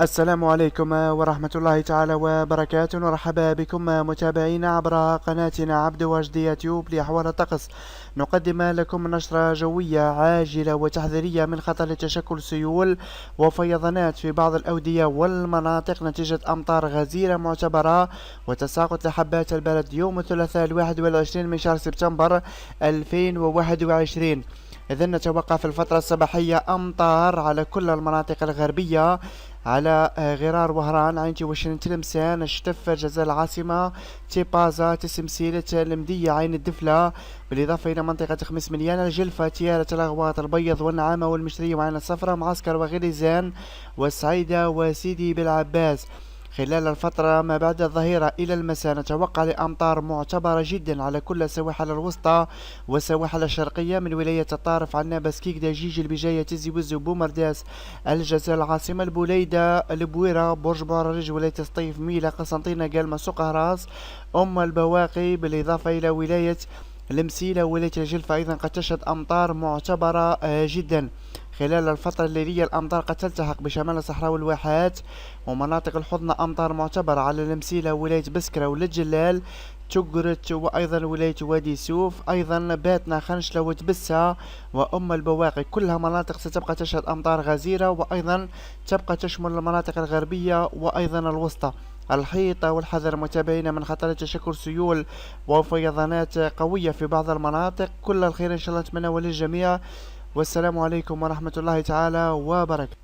السلام عليكم ورحمة الله تعالى وبركاته. مرحبا بكم متابعينا عبر قناتنا عبد واجد يوتيوب لأحوال الطقس. نقدم لكم نشرة جوية عاجلة وتحذيرية من خطر تشكل سيول وفيضانات في بعض الأودية والمناطق نتيجة أمطار غزيرة معتبرة وتساقط لحبات البرد يوم الثلاثاء 21 من شهر سبتمبر 2021. إذن نتوقع في الفترة الصباحية أمطار على كل المناطق الغربية، على غرار وهران، عين وشن، تلمسان، الشتف، جزائر العاصمة، تيبازا، تسمسيلة، المدية، عين الدفلة، بالإضافة إلى منطقة خميس مليان، الجلفة، تيارة، الأغواط، البيض والنعامة والمشتري وعين الصفرة، معسكر وغليزان والسعيدة وسيدي بالعباس. خلال الفترة ما بعد الظهيرة إلى المساء نتوقع لأمطار معتبرة جدا على كل السواحل الوسطى والسواحل الشرقية من ولاية الطارف، عنابة، سكيك، دجيج، البجاية، تيزي وزو، بومرداس، الجزائر العاصمة، البوليدة، البويرة، برج بارج، ولاية سطيف، ميلا، قسنطينة، قلمة، سوق هراس، البواقي، بالإضافة إلى ولاية المسيلة ولاية الجلفة أيضا قد تشهد أمطار معتبرة جدا. خلال الفترة الليلية الأمطار قد تلتحق بشمال الصحراء والواحات ومناطق الحضنة، أمطار معتبرة على المسيلة ولاية بسكرة والجلال، تقرت، وأيضا ولاية وادي سوف، أيضا باتنا، خنشلة وتبسة البواقي، كلها مناطق ستبقى تشهد أمطار غزيرة، وأيضا تبقى تشمل المناطق الغربية وأيضا الوسطى. الحيطة والحذر متابعين من خطر تشكل سيول وفيضانات قوية في بعض المناطق. كل الخير إن شاء الله نتمنى للجميع، والسلام عليكم ورحمة الله تعالى وبركاته.